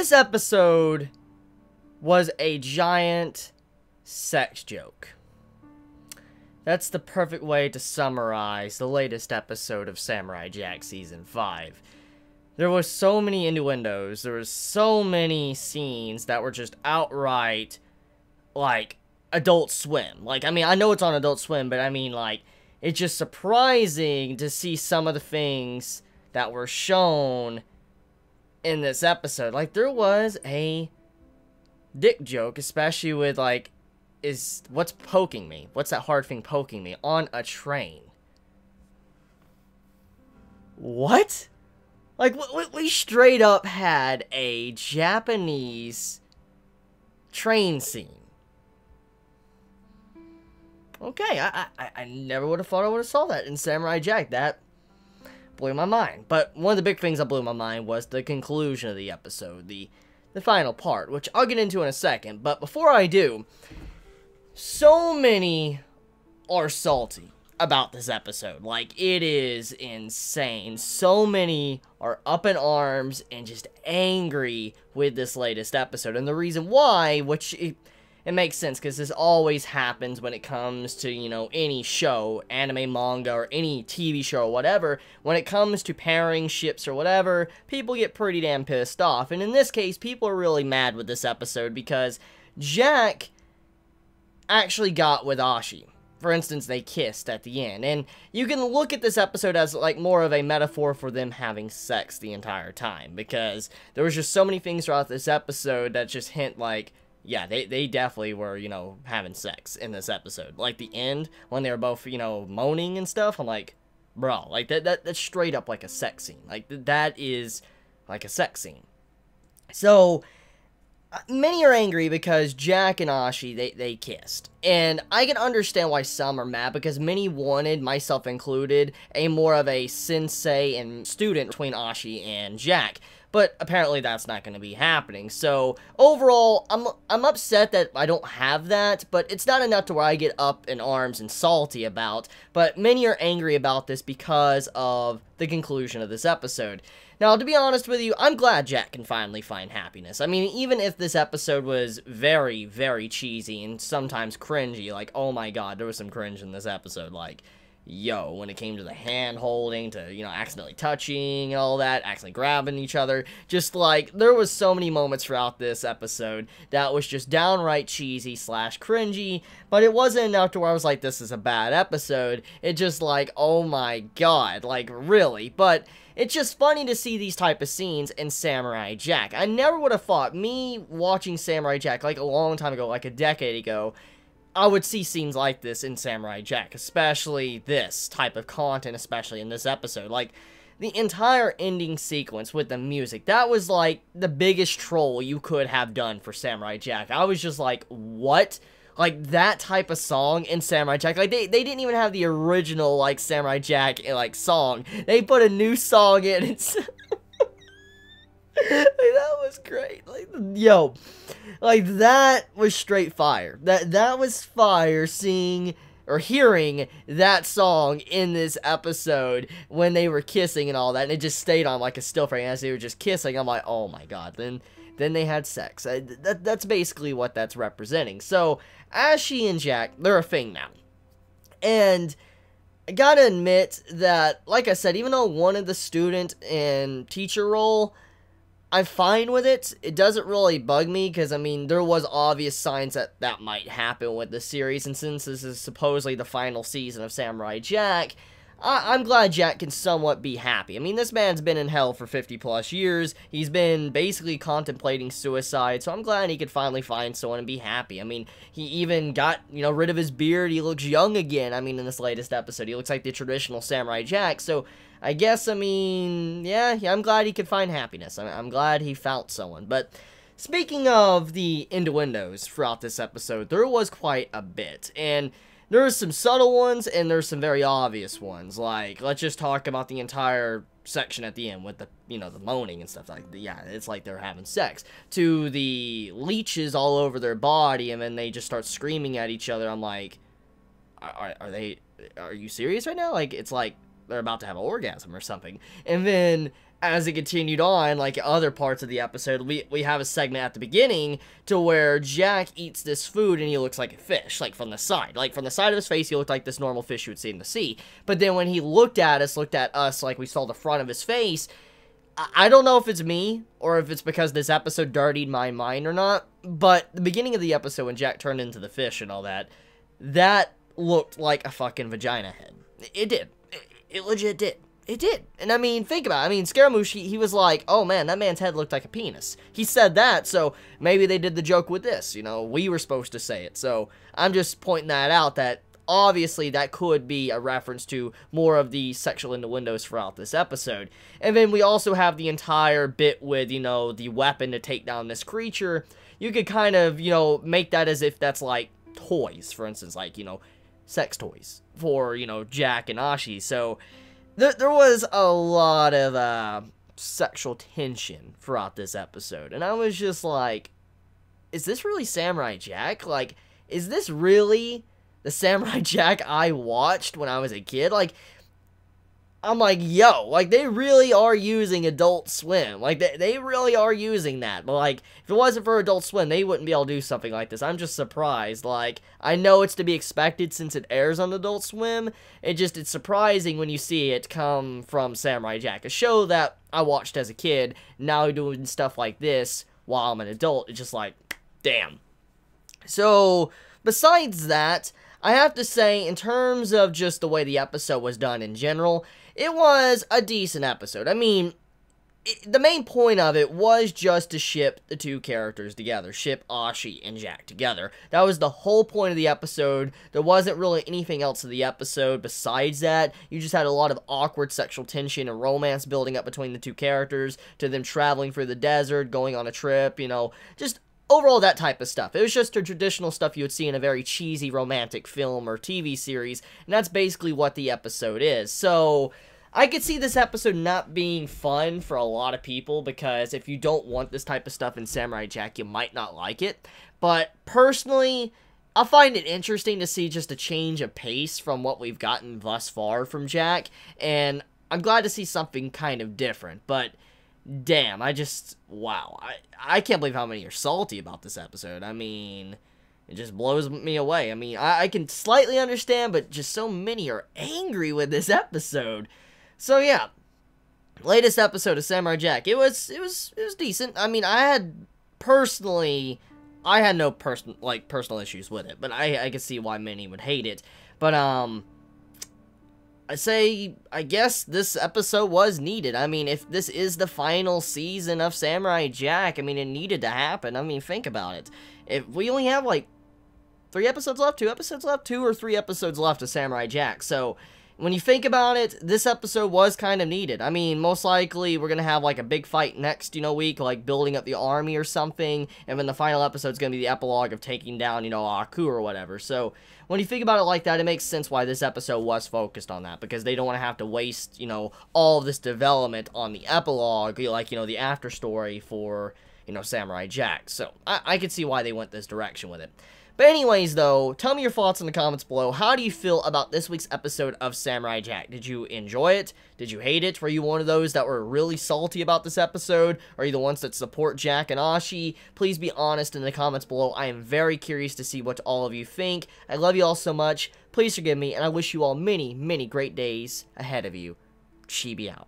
This episode was a giant sex joke. That's the perfect way to summarize the latest episode of Samurai Jack Season 5. There was so many innuendos, there was so many scenes that were just outright, like, Adult Swim. Like, I mean, I know it's on Adult Swim, but I mean, like, it's just surprising to see some of the things that were shown in this episode. Like, there was a dick joke, especially with, like, what's poking me? What's that hard thing poking me? On a train. What? Like, we straight up had a Japanese train scene. Okay, I never would have thought I would have saw that in Samurai Jack. That blew my mind. But one of the big things that blew my mind was the conclusion of the episode, the final part, which I'll get into in a second. But before I do, so many are salty about this episode. Like, it is insane. So many are up in arms and just angry with this latest episode. And the reason why, which it makes sense, because this always happens when it comes to, you know, any show, anime, manga, or any TV show or whatever. When it comes to pairing ships or whatever, people get pretty damn pissed off. And in this case, people are really mad with this episode because Jack actually got with Ashi. For instance, they kissed at the end. And you can look at this episode as, like, more of a metaphor for them having sex the entire time. Because there was just so many things throughout this episode that just hint, like, yeah, they definitely were, you know, having sex in this episode. Like, the end, when they were both, you know, moaning and stuff, I'm like, bro, like, that's straight up like a sex scene. Like, that is like a sex scene. So, many are angry because Jack and Ashi, they kissed. And I can understand why some are mad, because many wanted, myself included, a more of a sensei and student between Ashi and Jack. But apparently that's not going to be happening. So overall, I'm upset that I don't have that, but it's not enough to where I get up in arms and salty about. But many are angry about this because of the conclusion of this episode. Now, to be honest with you, I'm glad Jack can finally find happiness. I mean, even if this episode was very, very cheesy and sometimes cringy, like, oh my god, there was some cringe in this episode, like, yo, when it came to the hand holding, to, you know, accidentally touching and all that, accidentally grabbing each other, just like, there was so many moments throughout this episode that was just downright cheesy / cringy, but it wasn't enough to where I was like, this is a bad episode. It just like, oh my god, like, really? But it's just funny to see these type of scenes in Samurai Jack. I never would have thought, me watching Samurai Jack, like, a long time ago, like a decade ago, I would see scenes like this in Samurai Jack, especially this type of content, especially in this episode. Like, the entire ending sequence with the music, that was, like, the biggest troll you could have done for Samurai Jack. I was just like, what? Like, that type of song in Samurai Jack? Like, they didn't even have the original, like, Samurai Jack, like, song. They put a new song in, it's like, that was great. Like, yo, like, that was straight fire. That was fire, seeing or hearing that song in this episode when they were kissing and all that, and it just stayed on like a still frame as they were just kissing. I'm like, oh my god, then they had sex. That's basically what that's representing. So, Ashi and Jack, they're a thing now. And I gotta admit that, like I said, even though I wanted the student and teacher role, I'm fine with it. It doesn't really bug me, because, I mean, there was obvious signs that might happen with the series, and since this is supposedly the final season of Samurai Jack, I'm glad Jack can somewhat be happy. I mean, this man's been in hell for 50 plus years. He's been basically contemplating suicide, so I'm glad he could finally find someone and be happy. I mean, he even got, you know, rid of his beard. He looks young again. I mean, in this latest episode, he looks like the traditional Samurai Jack, so I guess, I mean, yeah, I'm glad he could find happiness. I'm glad he found someone. But speaking of the innuendos throughout this episode, there was quite a bit. And there's some subtle ones, and there's some very obvious ones. Like, let's just talk about the entire section at the end with the, you know, the moaning and stuff like that. Yeah, it's like they're having sex. To the leeches all over their body, and then they just start screaming at each other. I'm like, are you serious right now? Like, it's like they're about to have an orgasm or something. And then as it continued on, like other parts of the episode, we have a segment at the beginning to where Jack eats this food and he looks like a fish, like from the side. Like from the side of his face, he looked like this normal fish you would see in the sea. But then when he looked at us like we saw the front of his face, I don't know if it's me or if it's because this episode dirtied my mind or not, but the beginning of the episode when Jack turned into the fish and all that, that looked like a fucking vagina head. It did. It legit did. It did. And I mean, think about it. I mean, Scaramouche, he was like, oh man, that man's head looked like a penis. He said that, so maybe they did the joke with this. You know, we were supposed to say it. So I'm just pointing that out, that obviously that could be a reference to more of the sexual innuendos throughout this episode. And then we also have the entire bit with, you know, the weapon to take down this creature. You could kind of, you know, make that as if that's like toys, for instance, like, you know, sex toys for, you know, Jack and Ashi. So there was a lot of sexual tension throughout this episode, and I was just like, is this really Samurai Jack? Like, is this really the Samurai Jack I watched when I was a kid? Like, I'm like, yo, like, they really are using Adult Swim. Like, they really are using that. But, like, if it wasn't for Adult Swim, they wouldn't be able to do something like this. I'm just surprised. Like, I know it's to be expected since it airs on Adult Swim. It's surprising when you see it come from Samurai Jack, a show that I watched as a kid, now doing stuff like this while I'm an adult. It's just like, damn. So, besides that, I have to say, in terms of just the way the episode was done in general, it was a decent episode. I mean, the main point of it was just to ship the two characters together, ship Ashi and Jack together. That was the whole point of the episode. There wasn't really anything else of the episode besides that. You just had a lot of awkward sexual tension and romance building up between the two characters, to them traveling through the desert, going on a trip, you know, just overall, that type of stuff. It was just the traditional stuff you would see in a very cheesy romantic film or TV series, and that's basically what the episode is. So, I could see this episode not being fun for a lot of people, because if you don't want this type of stuff in Samurai Jack, you might not like it. But, personally, I find it interesting to see just a change of pace from what we've gotten thus far from Jack, and I'm glad to see something kind of different, but damn, wow, I can't believe how many are salty about this episode. I mean, it just blows me away. I mean, I can slightly understand, but just so many are angry with this episode. So yeah, latest episode of Samurai Jack, it was decent. I mean, I had no personal issues with it, but I could see why many would hate it. But I guess this episode was needed. I mean, if this is the final season of Samurai Jack, I mean, it needed to happen. I mean, think about it. If we only have, like, 2 episodes left, 2 or 3 episodes left of Samurai Jack, so when you think about it, this episode was kind of needed. I mean, most likely, we're gonna have, like, a big fight next, you know, week, like, building up the army or something, and then the final episode's gonna be the epilogue of taking down, you know, Aku or whatever. So, when you think about it like that, it makes sense why this episode was focused on that, because they don't want to have to waste, you know, all of this development on the epilogue, like, you know, the after story for, you know, Samurai Jack. So, I could see why they went this direction with it. But anyways, though, tell me your thoughts in the comments below. How do you feel about this week's episode of Samurai Jack? Did you enjoy it? Did you hate it? Were you one of those that were really salty about this episode? Are you the ones that support Jack and Ashi? Please be honest in the comments below. I am very curious to see what all of you think. I love you all so much. Please forgive me, and I wish you all many, many great days ahead of you. Chibi out.